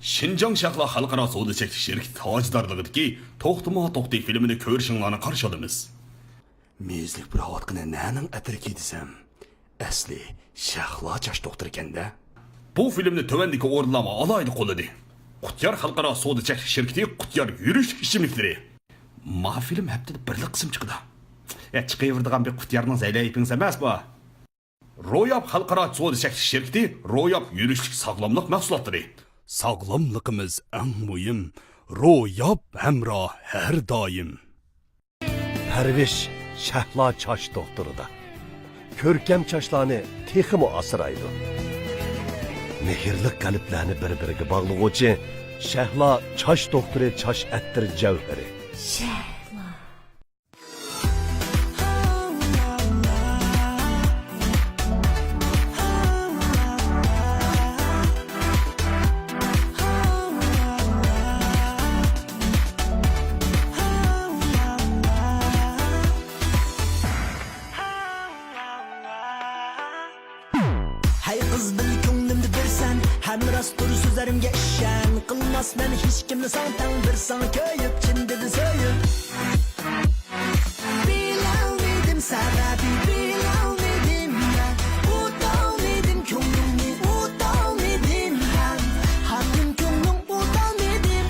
Шинжаң Шахла Халқара сауда шеркет таждарлыгыдагы Тоқтыма тоқти фильмini көрішіңларны қаршы алымыз. Mezlik bir havatqını nənin ətirki desem, əsli Şahla çaş doktor ekende. Bu filmni tövendeki orlama alaylı qoladı. Qutyar Халқара сауда şirketi Qutyar yürüyüş işimlikleri. Ma film hepte birli qism çıqdı. Çıqıverdigan bir Qutyarның zəyləyipiniz emas bu. Royab Халқара сауда şirketi Royab yürüyüşlük sağlamlıq məhsullatları. Sağlamlığımız en mühim, ro'yob hamroh her doim. Parvish Shahlo Chosh doktorida. Ko'rkam choshlarni texmi asraydi. Mehrli qalblarni bir-biriga bog'lovchi Shahlo Chosh doktori chosh attir javhari. Hay kız bil ko'nglimni bersan, ham rost tur so'zlarimga ishon. Qilmasman hech kimni santan, bir sana ko'yib chin dedi so'yib. Bilolmadim sababi, bilolmadim men. O'tolmadim ko'nglimni, o'tolmadim ham. Hamim ko'nglim o'tolmadim,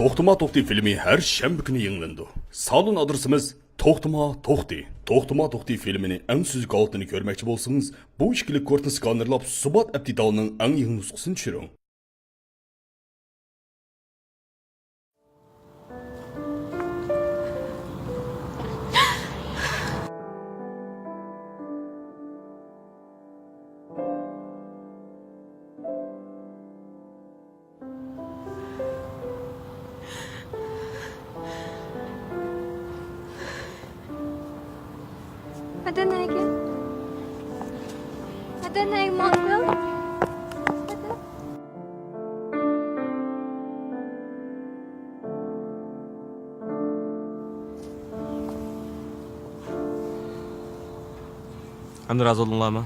To'xtama to'xti filmi her shanba kuni yayınlandı. Salon adresimiz To'xtama to'xti. To'xtama to'xti filmini en süzük altını görmekçi bolsanız, bu işkilik kortunu skanerlap Subat Abdidal'ның en yeni nusxasını düşürün. Adana'ya Mongrel. Hamda razı olunlarmı?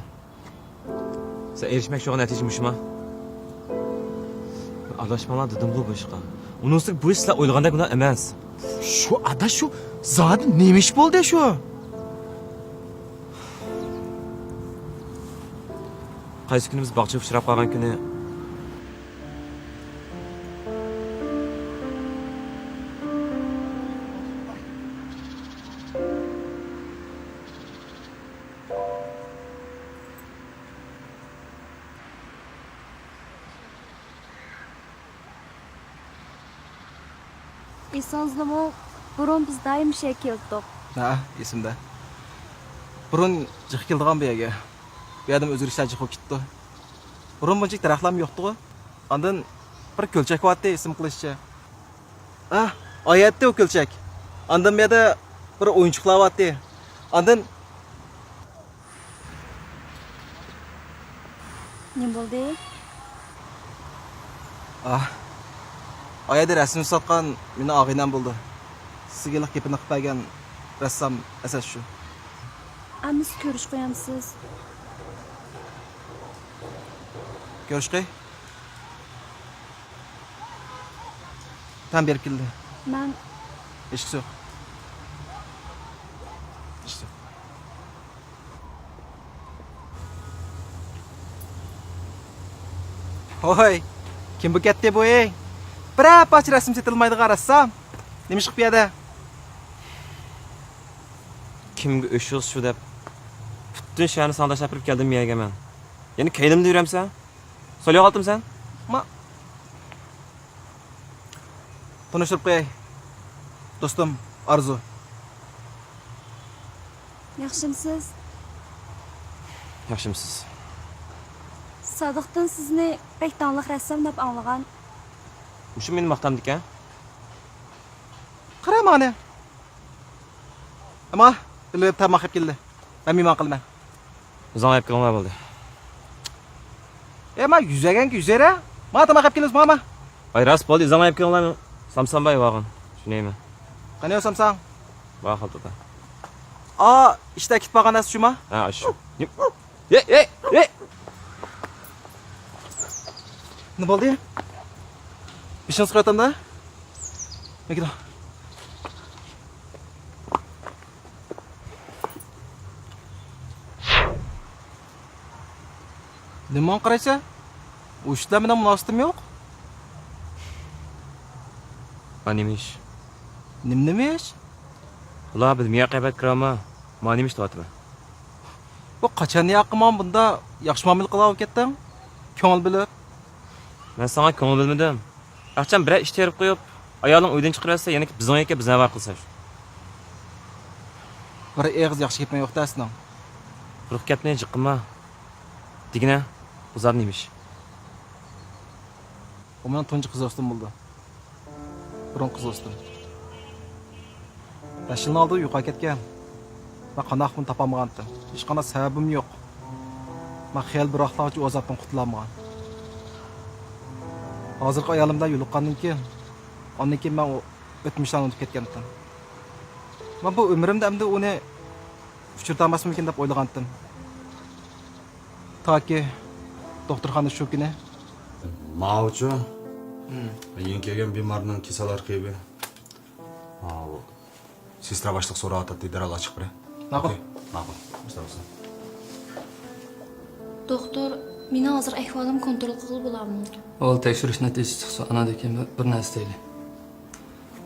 Sen erişmek şu an neticeymiş mi? Adlaşmalar dedim bu başka. Onun üstü bu işle oylaganda günah emez. Şu ada şu zaten neymiş boldu şu? Qaysi kuni biz bog'cha uchrab qolgan kuni Esingizmi? Burun biz daim şey keldik. Ha, esimde. Burun jiq keldigan bu yerga. Bu yerdan o'zgarishlar jiq bo'lib ketdi. Burun bunchalik daraxtlar yo'qdi-ku. Ondan bir ko'lchak bo'lyapti esim qilishcha. Ah, oyatda o ko'lchak. Ondan bu yerda bir o'yinchiqlar bo'lyapti. Ondan Ne bo'ldi? ah. Oyada rasm satgan meni og'inam bo'ldi. Sizga liq gapini qilib bergan rassom asas shu. Amiz ko'rish qo'yamsiz. Görüşkey. Tam berib keldi. Men Eshik yo'q. Eshik yo'q. Hoy, kim bu katta bu ey? Bir apaç rasm setilmaydigan rassom. Nima chiqib bu yerda? kimga o'shiq shu deb butun shaharni sondashlab kirib keldim miyaga men. Ya'ni kaylimda yuramsan? So'lay qoldim sen? Tanıştırıp qo'yay. Do'stim Arzu. yaxshimisiz? Yaxshimisiz? Sodiqdan sizni pek tanliq rassom deb anglagan. Shu meni maqtamdik-a? Qara mana. Ama, bilib tarmoq qilib keldi. Men mehmon qilman. O'zing ayb qilma bo'ldi. Men yuzaganki yuzara. Mana tamoq qilib kelasiz, mana. Ay rost bo'ldi, izlamayib kelinglarmi? Samsonbay vag'in. Shunaymi? Qani yo'samsan? Va xaltada. İşte kit bag'an narsa shumi? Ha, shu. Ey! Nima bo'ldi? Bishimiz qo'yatamda? Megida. Nima qaraysa? U ishlar bilan munosabatim yo'q. Nima ish? Nima ish? Ular biz miya qaybat kirama. Mana nima ish qilyapti? Bu qachon yaqimon bunda yaxshi muomala qilib ketding? Ko'ngil bilib. Men senga ko'ngil bilmadim. Aqcham bir ish terib qo'yib, ayoling uydan chiqarsa, yana bizning yo'lga bizni var qilsa. Bir eg'iz yaxshi ketmay yo'qda aslida. Quruq gapni jiqima. Digina, uzar nima ish? O mening tunji qiz do'stim bo'ldi. Biron qiz do'stim. 5 yil oldin yo'qolib ketgan. Men qanday qilib topolmagandim. Hech qanday sababim yo'q. Men xiyol bir vaqtlarcha o'zimdan qutulolmagan. Hozirgi ayolimdan yo'liqqandan keyin, ondan keyin men o'tmishdan unutib ketgandim. Men bu umrimda endi uni uchirtamasmikin deb o'ylagandim. Toki doktorxona shu kuni Mavchu. Yangi kelgan bemorning kasal arxivi. Sestra boshliq so'rayotdi, deraza ochiq bir. Ma'qul. Ma'qul. Mustafa. Doktor, meni hozir ahvolim kontrol qilib bo'ladimi? Ol tekshirish natijasi chiqsa, anadagi bir narsa deyli.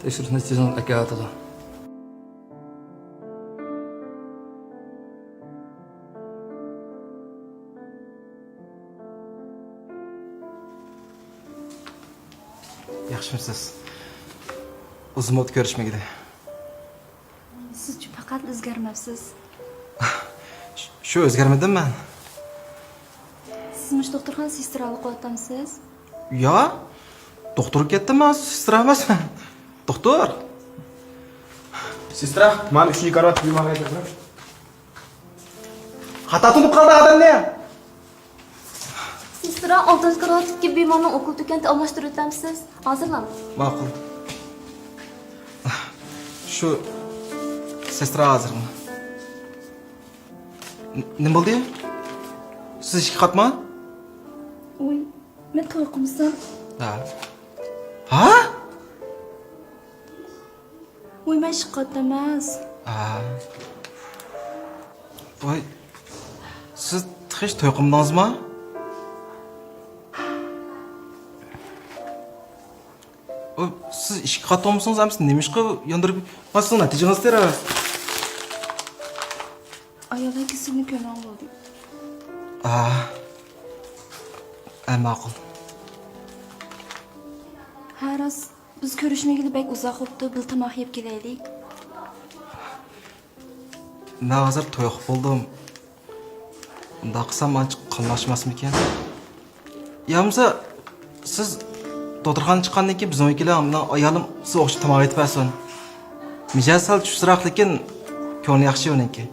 Tekshirish natijasini aka atadi. Yaxshimisiz? Uzun muddat ko'rishmagida. Siz faqat o'zgarmabsiz. Shu o'zgarmadim men. Siz mush doktorxona sestralik qilyapmisiz? Yo, doktor ketdimi, sestra emasman. Doktor. Sestra, mana 3 karat bemor aytdi. Xato tunib qoldi odamni. Sestra 6 qavatdagi bemorning o'qil do'konda almashtirib o'tamsiz? Hozirlan. Ma'qul. Shu sestra hozirmi? Nima bo'ldi? Siz ishga qatma? Uy, men to'y qilsam. Ha? Uy, men shiqqat emas. Voy. Siz hech to'y qilmadingizmi? Siz ishga qatmasangiz ham siz nima ish qilib yondirib qo'yasiz, natijangiz tera. Ayolga sizni ko'rgan bo'ldi. Ma'qul. Ha, rost, biz ko'rishmagili bek uzoq o'tdi, bil tomoq yeb kelaylik. Men hozir to'y qilib bo'ldim. Unda qilsam ancha qilmashmasmikan? Yomsa siz doktorxonadan chiqqandan keyin bizning ikkilar bilan ayolim siz o'xshab tomoq yetib bersin. Mijoz sal tushsiraq, lekin ko'ngli yaxshi uniki.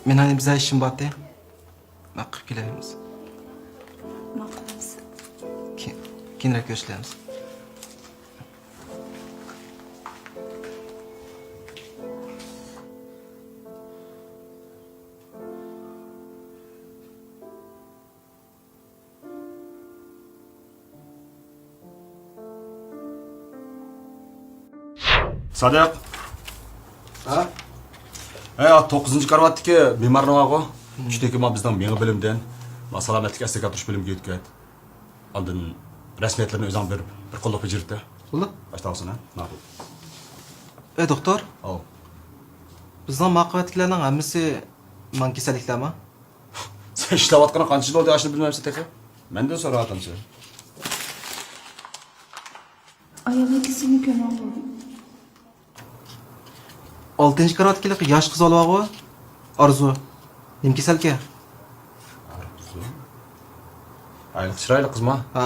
Mening bizga ishim bor-da. Ma'qul kelamiz. Ma'qulmiz. Keyinroq ko'rishamiz. Sadiq. Ha? 9 kavatdagi bemorning og'i. Tushdagi bizning menga bilimdan salomatlik asliga turish bilimiga o'tgan. Oldin rasmiyatlarni o'zing berib, bir qo'llab bajiribdi. Bo'ldi? Boshlaysan, ha? Ma'qul. Doktor, Ol. bizning maqovatlarning hammasi man kasalliklarmi? Sen ishlayotgan qancha yil bo'ldi, ashni bilmaysan teqa. Mendan so'rayapman-chi. Ayolga sizni ko'rgan bo'ldi. 6 kavatdagi yosh qiz olog'i Orzu. Nima kasalga? Ayol chiroyli qizmi? Ha.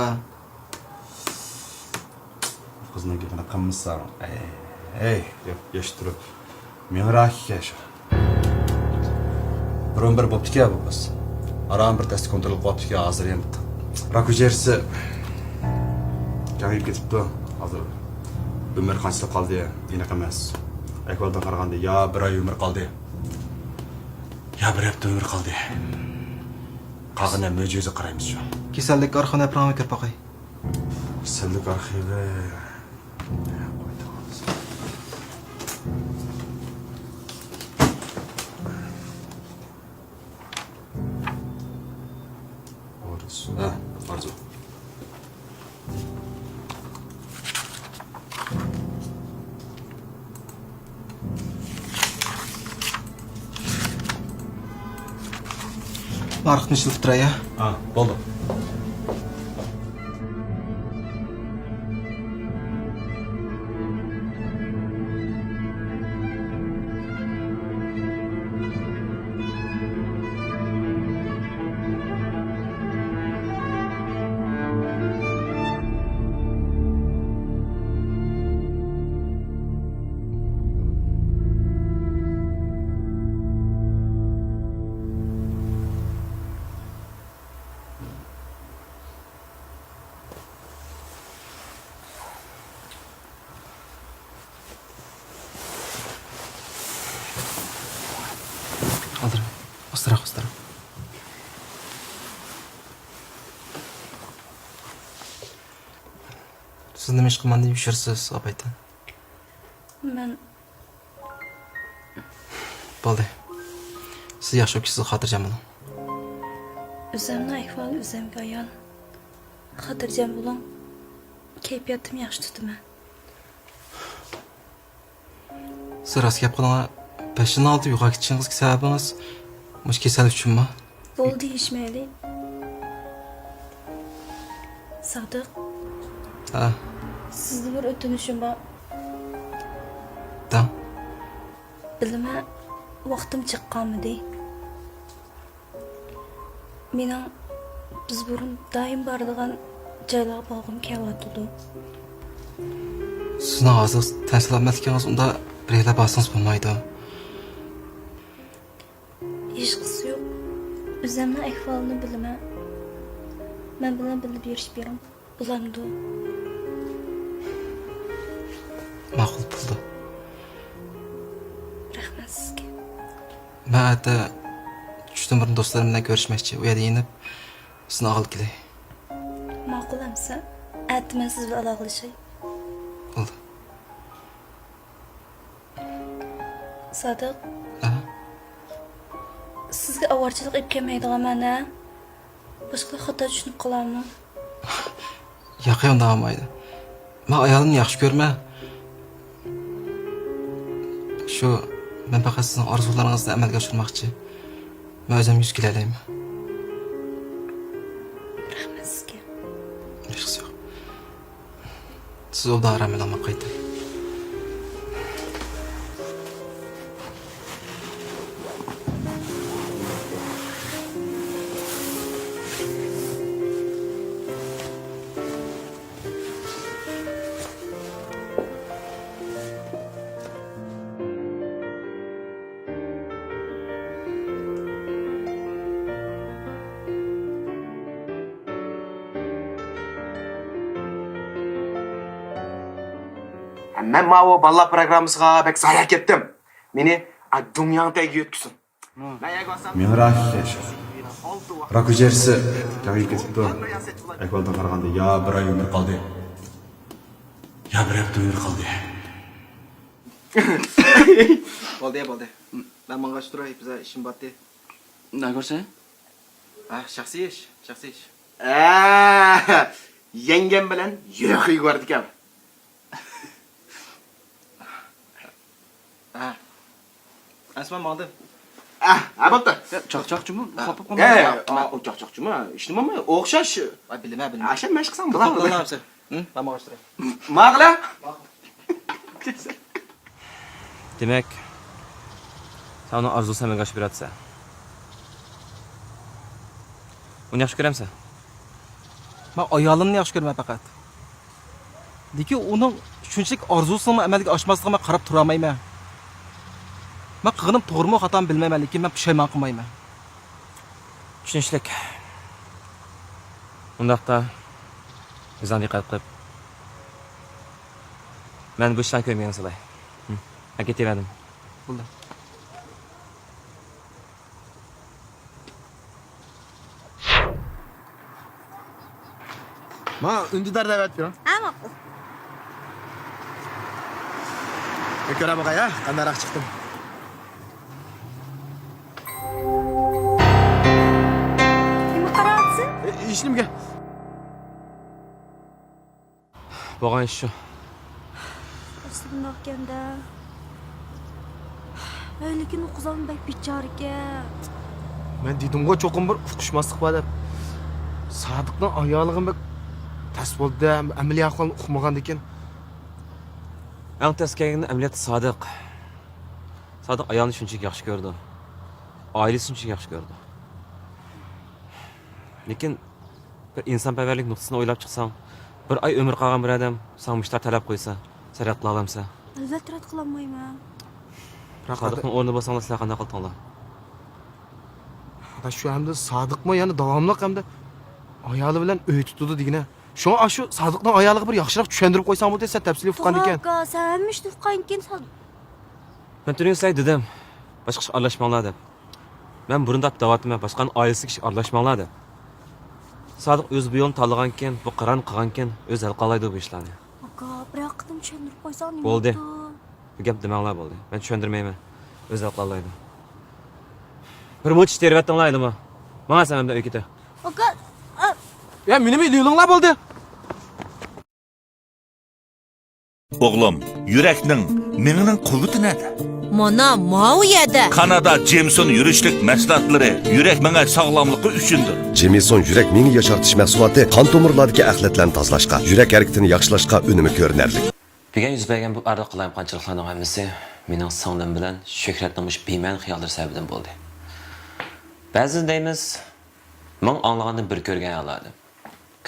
Qizning gapini qilmishsan. Ey, deb yosh turib. Men rahiga shu. Biron bir bo'pti-ku bu biz. Aram bir test kontrol qilib hozir endi. Rak hujayrasi kengayib ketibdi. Hozir umr qancha qoldi? Aniq emas. Ahvoldan qaraganda yo bir oy umr qoldi. Ya bir hafta umr qoldi. Qag'ina mo'jiza qaraymiz shu. Kasallik arxivini programma kirib boqay. Kasallik arxivi. Ha, Arzu. Narxni ishlatib turay, ya. Ha, bo'ldi. Aldır. Ostırak. Siz nima ish qilmanda yurishsiz, opaytan? Men Bo'ldi. Siz yaxshi o'qiysiz, xotirjam bo'ling. o'zimni ahvoli o'zimga ayon. Xotirjam bo'ling. Kayfiyatim yaxshi tutaman. Siz rost gap qiling. Peshin oldi yo'qqa ketishingizga sababingiz mush kasallik uchunmi? Bo'ldi deyishmayli. Sodiq, Ha, sizga bir o'tinishim bor. dam. Bilma, vaqtim chiqqanmidi? Mening biz burun doim boradigan joylarga borgim kelyapti. Sizning hozir tan salomatligingiz unda birga borsangiz bo'lmaydi. Hech qisi yo'q. O'zimni ahvolini bilaman. Men bilan bilib yurish berim. Bulandu. Ma'qul bo'ldi. Rahmat sizga. Men ata tushdim bir do'stlarim bilan ko'rishmoqchi. U yerda yinib sizni olib kelay. Ma'qul amsa, aytman siz bilan aloqalashay. Bo'ldi. Sodiq, Ha? sizga avorchilik qilib kelmaydiganman-a? Boshqa xato tushunib qolarmi? Yo'q, unda olmaydi. Men ayolimni yaxshi ko'rma. Shu men faqat sizning orzularingizni amalga oshirmoqchi. Men o'zim yuz kelayman. Rahmat sizga. Hech yo'q. Siz o'bda aram bilan qayting. Men bu balla programmasiga bek zayak etdim. Meni dunyoning tagiga yetkisin. Men rahiga shu. Rak hujayrasi kengayib ketibdi. Ahvoldan qaraganda yo bir oy umr qoldi. Yo bir hafta umr qoldi. Bo'ldi. Men mang'ash turay, bizga ishim bordi. Ne görsen? Ah, shaxsiy ish. Yengem bilan yurak yubordik ham. Asman mang'di. Bo'pti. Çakçakçı mı? Kapıp O çaqchaqchimi? Ishtimimi? O'xshash. Bilma. Asha mash qilsam bo'ladi. Bilmabsiz. Men mang'ash turay. Maqla? Demek, sen onu arzusu hemen kaçıp biratsa. Onu yaxshi ko'ramsan? Men ayolimni yaxshi ko'raman faqat. Lekin uning shunchalik orzusini amalga oshmasligiga qarab tura olmayman. Men qilganim to'g'rimi, xatomi bilmayman, lekin men pushaymon qilmayman. Tushunishlik. Undaqda o'zimga diqqat qilib. Men bu ishlarni ko'rmagan solay. Ketaverdim. Bo'ldi. Ma undidar da'vat beraman. Ha, ma'qul. Ko'ra bag'ay, ha, qandaroq chiqdim. Nima qarayapsiz? Ishimga. Bo'lgan ish shu. Bundoq ekanda. Lekin u qizim bek bechora ekan. Men dedim-ku cho'qim bir uqishmaslik bor deb. Sodiqning ayolig'im bek tas bo'ldi, amaliyot qilib uqmagan ekan. Eng tezkagini amaliyot Sodiq. Sodiq ayolni shunchalik yaxshi ko'rdi. Oilasi shunchalik yaxshi ko'rdi. Lekin bir insonparvarlik nuqtasini o'ylab chiqsang, bir oy umr qolgan bir odam sen mushtar talab qo'ysa, sarat qila olamsan. Albatta rad qilolmayman. Sodiqning o'rnida bo'lsanglar sizlar qanday qildinglar? Ana shu hamda Sodiqmi, ya'ni davomli hamda ayoli bilan uy tutdi degina. Shunga shu Sodiqning ayoliga bir yaxshiroq tushuntirib qo'ysam bo'ldi, sen tafsili uqqan ekan. To'g'ri, sen mishni uqqan ekan. Men turing sizlarga dedim, boshqa kishi aralashmanglar deb. Men burun deb davatman, boshqaning oilasiga kishi aralashmanglar deb. Sodiq o'z bu yo'lni tanlagan ekan, bu qaran qilgan ekan, o'zi hal qilaydi bu ishlarni. Aka, bir qitim tushuntirib qo'ysang nima Bo'ldi. Bu gap demanglar bo'ldi. Men tushuntirmayman. O'zi hal qilaydi. Bir moch tervatdinglarmi? Mana sen hamda uy keta. Aka, Ya meni yo'linglar bo'ldi. Oğlum, yüreknin, meninin kuvveti nerede? Mana mau yerda. Kanada Jameson yürüşlük mahsulotları yürek menge sağlamlığı üçündür. Jameson yürek meni yaşartış mahsulotı qon tomirlaridagi axlatlarni tozalashga, yurak harakatini yaxshilashga unumi ko'rinarli. Bugun yuz bergan bu ardoq qilayim qanchaliklarning hammasi mening singlim bilan Shuhratning mush bema'ni xiyollar sababidan bo'ldi. Ba'zan deymiz, men anglagandan bir ko'rgan aladi.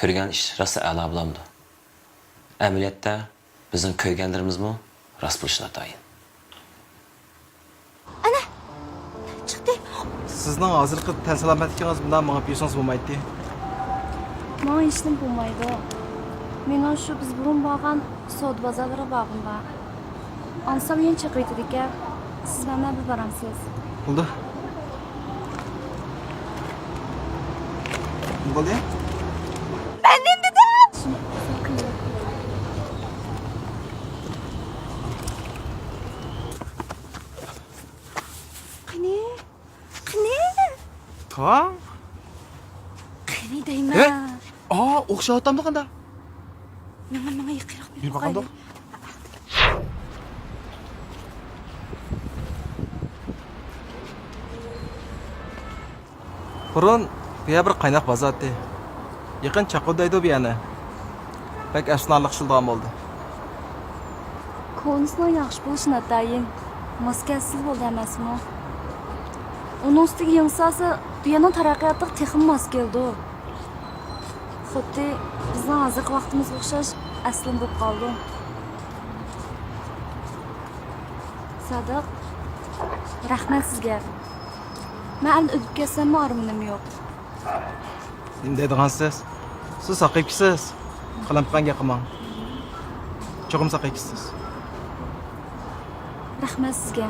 Ko'rgan ish rosa a'lo bo'lamdi. Amaliyotda bizning ko'rganlarimizmi rost bo'lishini tayin. ana. Chiqdi. Sizning hozirgi tan salomatligingiz bundan menga bersangiz bo'lmaydi. Men ishim bo'lmaydi. Meni shu biz burun borgan savdo bozorlari borg'im bor. Ansam yana chiqaydi ekan. Siz bilan bir boramsiz. Bo'ldi. Bo'ldi? Ben dedim. Qani? Ta? Qani deyman. O'xshayotamdi qanda? Menga yiqiroq Bir baqanda. Burun bu yer bir qaynoq bozor edi. Yaqin chaqudaydi bu yana. Bak asnonlik shildan bo'ldi. Konusning yaxshi bo'lishini atayin. Maskasiz bo'ldi emasmi? Uning ustiga yangsosi dunyoning taraqqiyotiga texim mos keldi. Xuddi bizning hozirgi vaqtimizga o'xshash aslim bo'lib qoldi. Sodiq, rahmat sizga. Men o'tib ketsam armonim yo'q. Endi deydigansiz. Siz saqayibsiz. Qilamqanga qilmang. Cho'qim saqayibsiz. Rahmat sizga.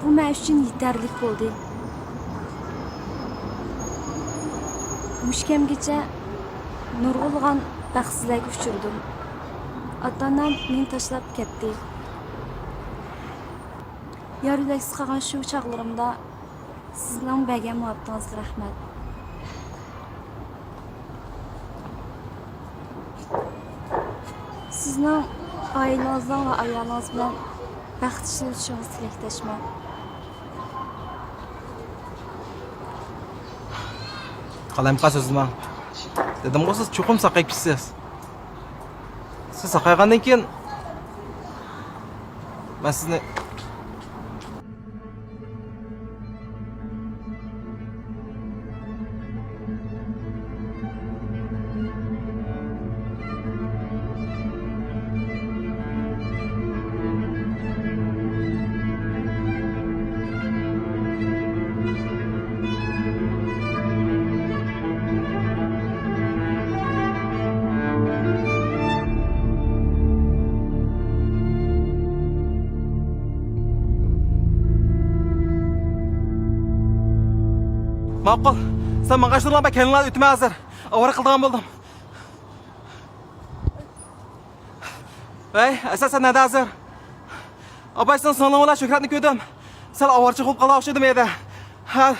Bu men uchun yetarli bo'ldi. Mushkamgacha nurg'ulg'an baxtsizlikka uchirdim. Ota-onam meni tashlab ketdi. Yarulaksiz qolgan shu chaqlarimda sizning bergan muhabbatingizga rahmat. Sizning oilangizdan va ayolingiz bilan baxtli o'tishingizni tilakdoshman. Qalamqa so'zman. Dedim-ku siz cho'qim saqayibsiz. Siz saqaygandan keyin men sizni Maqul. Sen mang'ashtirgan ben kendine ütüme hazır. Avara kıldığım buldum. Bey, sen nerede hazır? Abay sen sanlamalar şöhretini köydüm. Sen avarçı olup kala okşadım edi. Ha,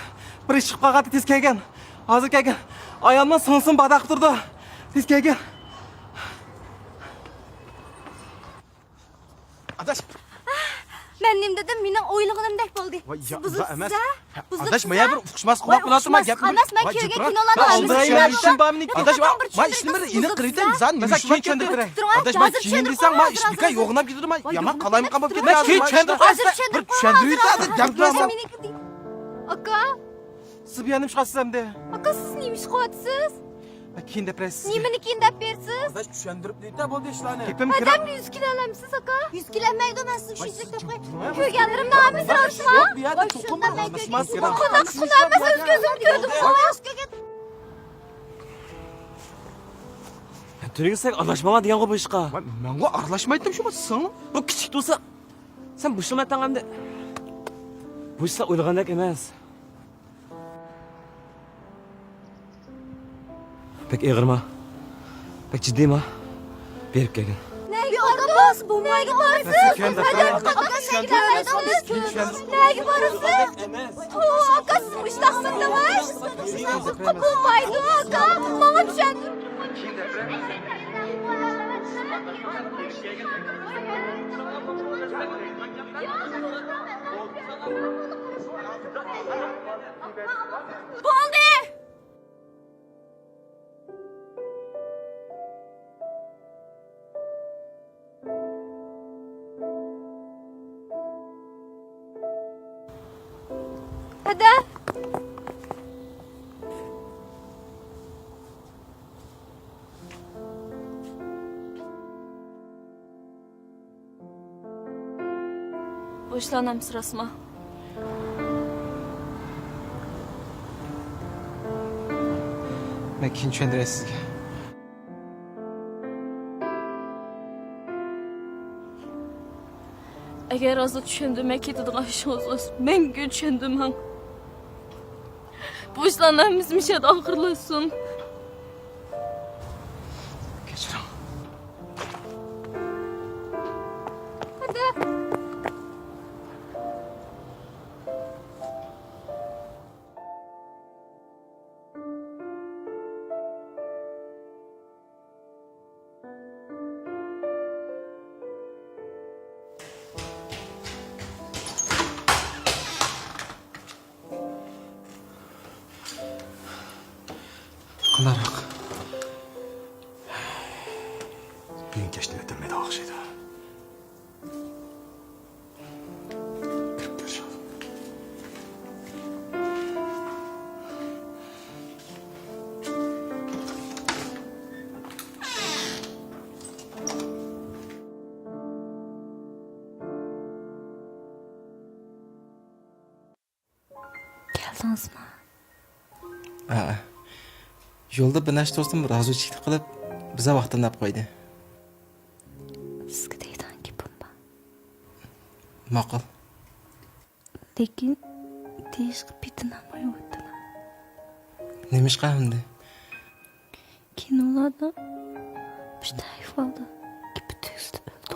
bir iş çıkıp kalktı tez kelgen. Hazır kelgen. Ayağımdan sınsın badak durdu. Tez kelgen. Adaş. Ben neyim dedim, mening o'ylig'imdek bo'ldi. ya, Buzibsiz, emas. ha? Adaş, maya bir uqishmas qilib qo'yapman, gap. Emas, men kuygan kinolarni Aldırayım işin bamini. Adaş, ma ishni bir ini qiraydan, zan Mesela keyin tushuntirib Adaş, ma keyin desang, ma ish bika yo'g'inab ketdim. Yaman qalaymiqam bo'lib ketdi. Ben keyin tushuntirib hozir bir tushuntirib yutadi, gap qilsam. Aka, Siz bir yanım çıkarsam de. aka siz nima ish qilyapsiz? Ben keyin depressiz. Nimanikin deb bersiz? Adaş, tushuntirib deydi bo'ldi ishlarni. Kepim kira. Adam 100 kilo olamsiz aka? 100 kilo olmaydi, men sizni shunchalik deb qo'y. Ko'rganlarimni hammasini olishma. Yo'q, bu yerda cho'qim bor. Olmasmas kerak. Qanday o'z ko'zimni ko'rdim. Türkisek anlaşmama diyen bu işqa. Menga aralashmaydim shu sen. Bu küçük olsa sen bu işlemi etsen de bu işler uygulanak emas. Pek eğirma. Pek ciddiyim ha. Berip gelin. Nega borasiz? Bo'lmaydi borasiz. Nega borasiz? Aka siz bu ishni aqsindamiz. Bo'lmaydi aka. Menga tushuntirib. Bo'ldi. Hadi. Bu işlerden sırasıma. Ben keyin tushuntiray sizga. Agar hozir tushundirmay ketadigan ishingiz bo'lsa, menga tushundirmang. Bu ishlarni mishada oxirlashsin. Kechiring. Hadi. Qanaroq? Bugun kechda o'tirmaydi o'xshaydi. Kirib ko'rishadi. Keldingizmi? Ha. Yo'lda bir narsa do'stim rozichilik qilib biza vaqtinlab qo'ydi. Sizga deydigan gapim bor. Ma'qul. Lekin deyishga bitinamay o'tdilar. Nima ish qildi? Kinolarda işte ahvolda gipi tug'izdi o'ldi.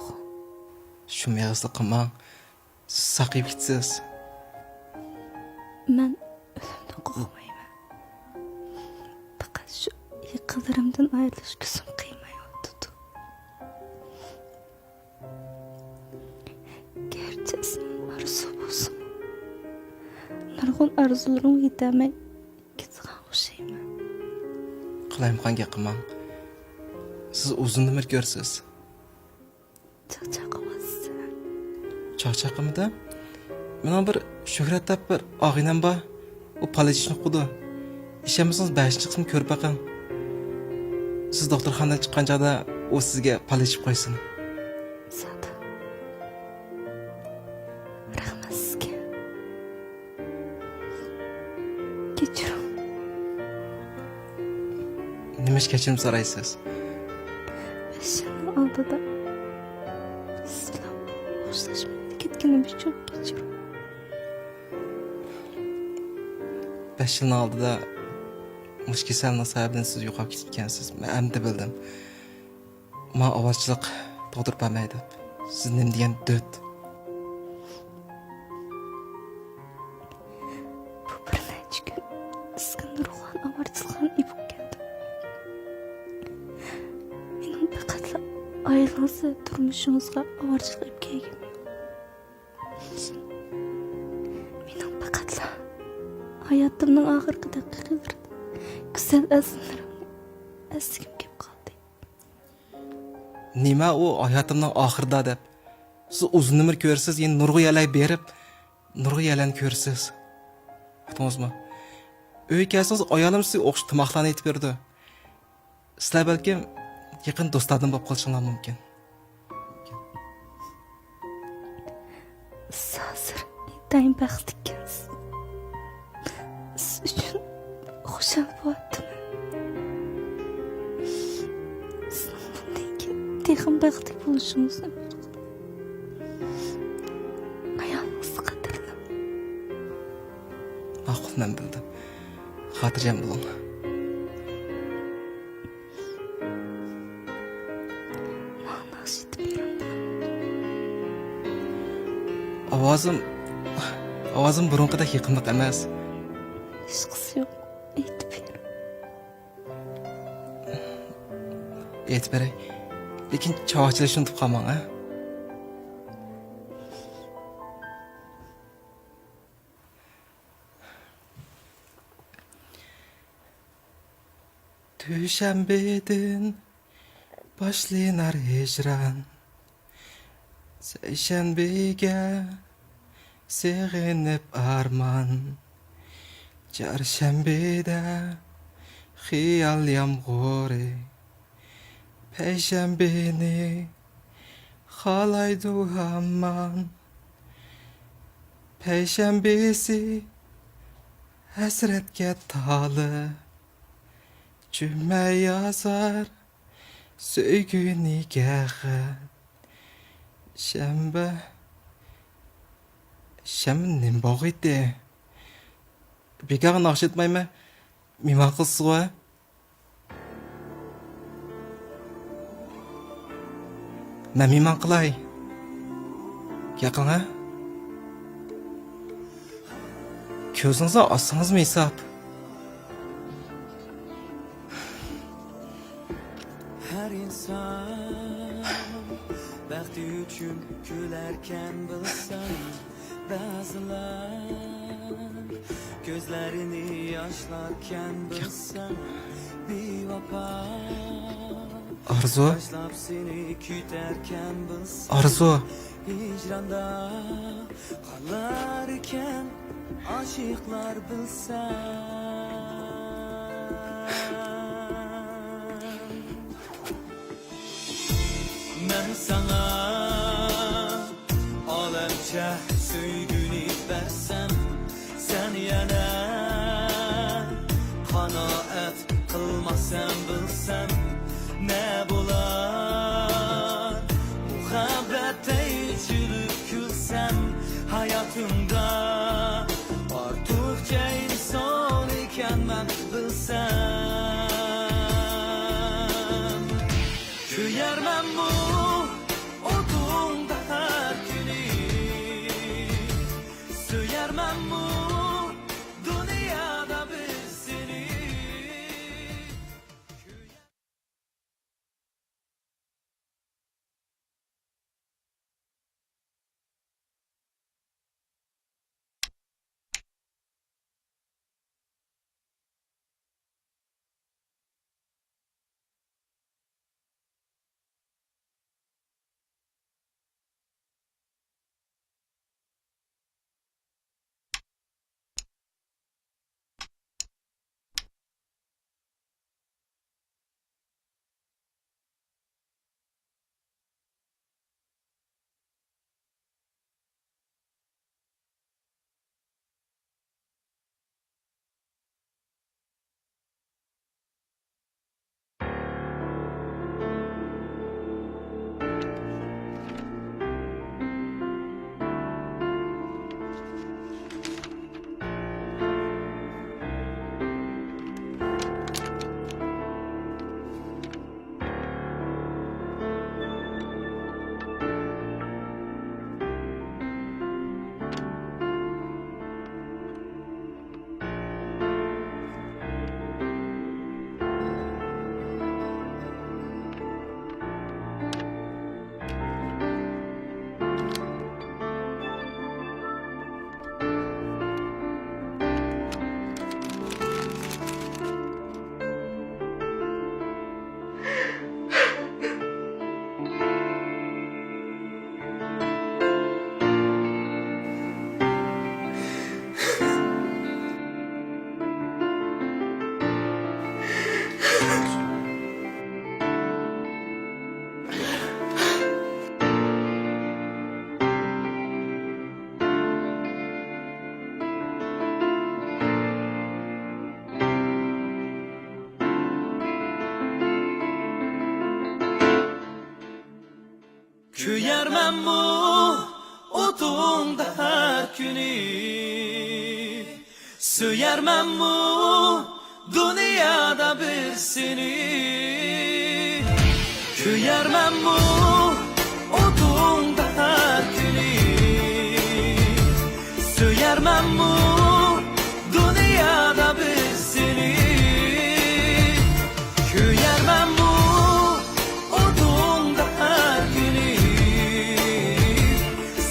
Shu mevzida qilmang. Saqib ketsiz. Men o'limdan qo'rqmayman. Faqat shu yaqinlarimdan ayrilish ko'zim qiymayapti. Garchi arzu bo'lsin. Nurg'un arzularim yetmay ketgan o'xshayman. Qilayotgan qilmang. Siz uzun umr ko'rsiz. Chaqchaqyapsiz. Chaqchaqimda men bir Shuhrat deb bir og'inam bor. U palachishni qudi. Ishimizni 5-qismini ko'rib baqing. Siz doktorxonadan chiqqan chog'da u sizga palachib qo'ysin. Sadi. Rahmat sizga. Kechiring. Nima ish kechirim so'raysiz? Shuni oldida sizlar xo'shlashmay ketganim uchun kechiring. 5 yılın oldida mush kasallik sababidan siz yo'qolib ketib ekansiz. Men endi bildim. Men ovozchilik tug'dirib bermaydi. Siz nima degan döt. Bu bir necha kun sizga nurg'on ovarchiliklarni epib keldim. Mening faqatla oilangizni turmushingizga ovarchilik epib kelgan. Mening faqatla hayotimning oxirgi daqiqalarida go'zal asllarimni esligim kelib qoldi. Nima u hayotimning oxirida deb. Siz uzun umr ko'rsiz, endi nurg'a yalay berib, nurg'a yalan ko'rsiz. Uqdingizmi? Uyga kelsangiz ayolim sizga o'qish tomoqlarni aytib berdi. Sizlar balkim yaqin do'stlardan bo'lib qolishingiz mumkin. Siz hozir intayin baxtli ekansiz. Siz uchun xushal bo'lyaptimi? Sizning bundan keyin texim baxtli bo'lishingizni ayolingizni qadrlang. Ma'qul, men bildim. Xotirjam bo'ling. Ma'nosi yetib bering. Ovozim burunqidek yiqimliq emas. Hech qisi yo'q. Aytib bering. Aytib beray. Lekin chavoqchilik unutib qolmang, ha? Düşenbeden başlanar hicran, seyşenbege seğinip arman, çarşembede xiyal yağmuri, peşembeni halaydu hamman, peşembesi hasretke talı. Cüme yazar söygü nigahı Şembe nim boğuydu. Begar nakşetmayma mimar kılsığı. Ne mimar kılay? Yakın ha? Közünüze assanız mı hesap? Her insan baxti uchun kularkan bilsam, ba'zilar ko'zlarini yoshlarkan bilsam, bevafo Arzu, tashlab seni kutarkan bilsam, Arzu. hijronda qolar ekan oshiqlar bilsam. Ben sana olamcha söygünü versem, sen yana qanoat qilmasam bilsam, ne bular muhabbatda yechilib kulsam, hayotımda ortiqcha inson ekanman bilsam. Kuyarman bu odumda har kuni, söyarman bu Kuyarman bu o'tungda har kuni. Söyərmən bu dünyada bir seni. Kuyarman bu o'tungda har kuni. Söyərmən bu dünyada bir seni. Kuyarman bu o'tungda har kuni.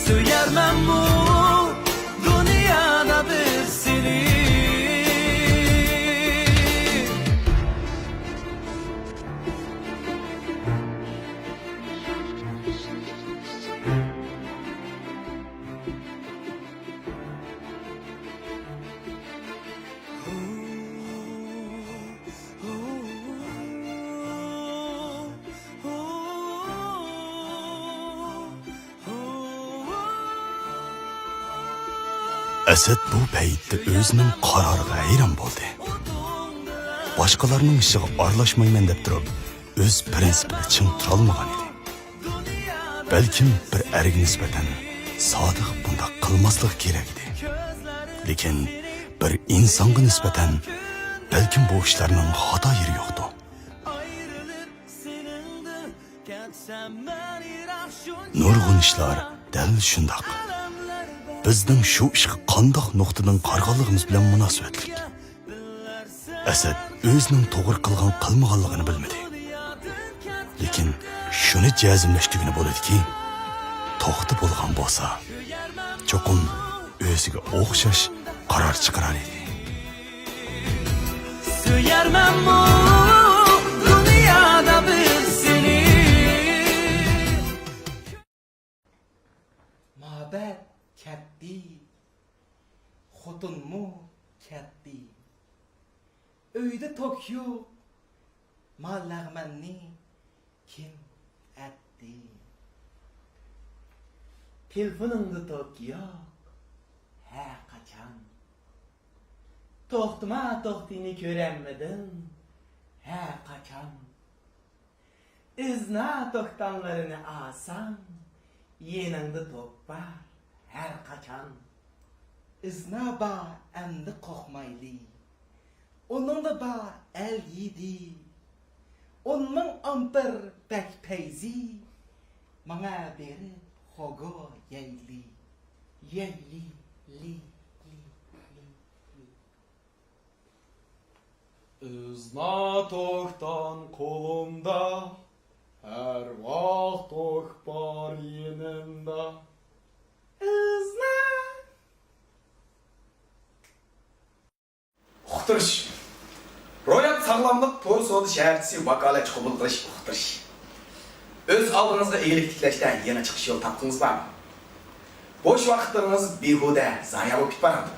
Söyərmən bu dünyada bir seni. Asad bu paytda o'zining qaroriga hayron bo'ldi. Boshqalarning ishiga aralashmayman deb turib, o'z prinsipiga ching turolmagan edi. Balkim bir erga nisbatan sodiq bunda qilmaslik kerak edi. Lekin bir insonga nisbatan balkim bu ishlarning xato yeri yo'qdi. Nurg'un ishlar dal shundoq. Bizning shu ishga qandoq nuqtadan qarag'anligimiz bilan munosabatlik. Asad o'zining to'g'ri qilgan qilmaganligini bilmadi. Lekin shuni jazmlashtugini bo'ladiki, to'xta bo'lgan bo'lsa, cho'qim o'ziga o'xshash qaror chiqarar edi. Söyərmən bu dünyada bir seni. Mabet ketdi, xotinmu ketdi. Uyda tok yo'q, mallag'manni kim etdi? Telefoningda tok yo'q, ha qachon? To'xtini ko'ranmidin, ha qachon? Izna to'xtanlarini alsam, yeningda tok bor. Her kaçan izna ba endi qoqmayli. Onun da ba el yedi. Onun ampır bek peyzi. Mana beri xogo yeyli. Yeyli li. Izna toqtan kolumda. Her vaqt toq bar yenimda. Uqtirish. Ro'yat sog'lomlik to'g'ri savdo shaharchisi vakolatchi qabul qilish uqtirish. O'z oldingizga egalik tiklashda yana chiqish yo'l topdingiz bormi? Bo'sh vaqtlaringiz behuda zayi bo'lib ketadi.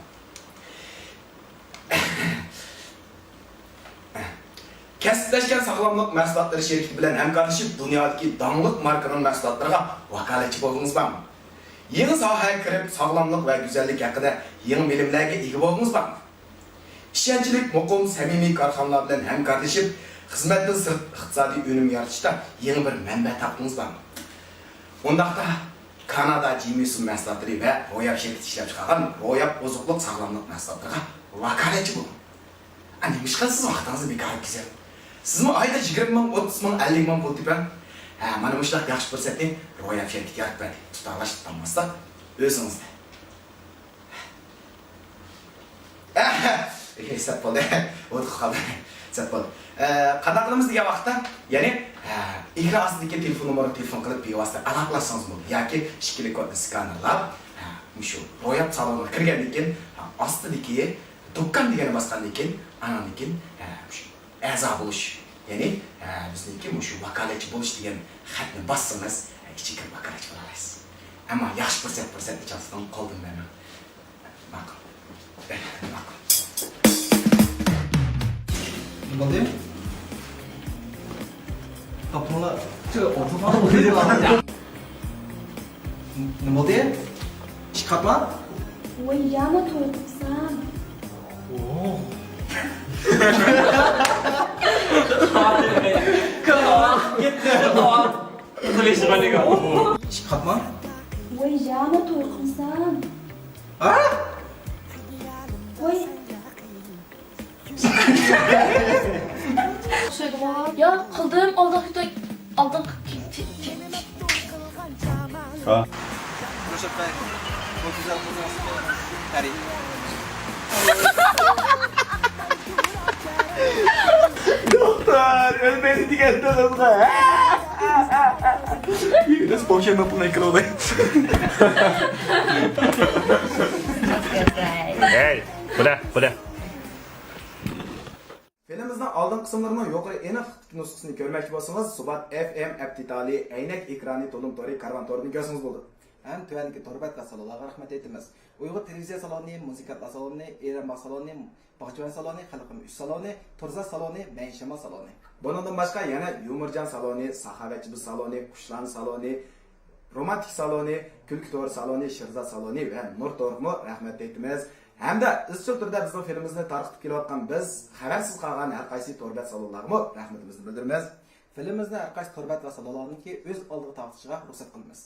Kasblashgan sog'lomlik mahsulotlari sherikati bilan hamkorlashib, dunyodagi dongliq markaning mahsulotlariga vakolatchi bo'ldingiz bormi? Yeni sohaga kirib, sog'lomlik va go'zallik haqida yangi bilimlarga ega bo'ldingiz bormi? İşçilik, muqim, samimiy korxonalar bilan hamkorlashib, xizmatdan sirt iqtisodiy unum yaratishda yangi bir manba topdingiz bormi? Undaqda Kanada Jimisun mahsulotlari va ro'yab shirkati ishlab chiqargan ro'yab oziqlik sog'lomlik mahsulotlariga vakolatchi bo'ling. Ana nima qilasiz vaqtingizni bekor o'tkazasiz? Sizmi oyda 20 ming, 30 ming, 50 ming pul tepang. Mana bu ishlar yaxshi fursatni ro'yab shirkatiga yaratib tutalash tutmasdan o'zingizda. Sat bo'ldi. O'tib qoldi. Sat bo'ldi. Qanday qilamiz degan vaqtda, ya'ni ekran ostidagi telefon nomerini telefon qilib bevosita aloqalashingiz mumkin yoki shikli kodni skanerlab, shu ro'yab salonga kirgandan keyin ostidagi do'kon degani bosgandan keyin, anadan keyin shu a'zo bo'lish, ya'ni bizniki shu vakolatchi bo'lish degan xatni bossangiz, ichiga vakolatchi bo'la olasiz. Ammo yaxshi fursat ichasidan qoldim men. Ma'qul. Ma'qul. Ne oldu? Kapımla ortadan oluyor lan. Ne oldu? Çıkartma. Oy yana to'y qilsam. Oo. Gitti. Qatma. Voy, jana to'y qilsam. Ha? Voy. Ya, qildim, oldin to'y. Oldin Ro'shat Bey, bu güzel kızın ismi Peri. Doktor, ölmedi deganda qizga. Biz boshqa pulni qilolay. Hey, bula. Filmimizning oldin qismlarining yuqori aniq nusxasini ko'rmoqchi bo'lsangiz, Subat FM aptitali aynak ekrani to'lim tori karvan torini ko'rsangiz bo'ldi. Ham tuvandagi torbat salonlarga rahmat aytamiz. Uyg'ur televiziya saloni, musiqa saloni, Eron saloni, Bog'chavan saloni, Xalqim 3 saloni, Turza saloni, Manshama saloni. Bundan boshqa yana Yumurjon saloni, Saxovatchi biz saloni, Qushlan saloni, Romantik saloni, Kulki to'ri saloni, Shirza saloni va Nur to'rimi rahmat aytamiz. Hamda izchil turda bizning filmimizni tarqatib kelayotgan biz xabarsiz qolgan har qaysi torbat salonlarga rahmatimizni bildiramiz. Filmimizni har qaysi torbat va salonlarniki o'z oldiga taqtishiga ruxsat qilamiz.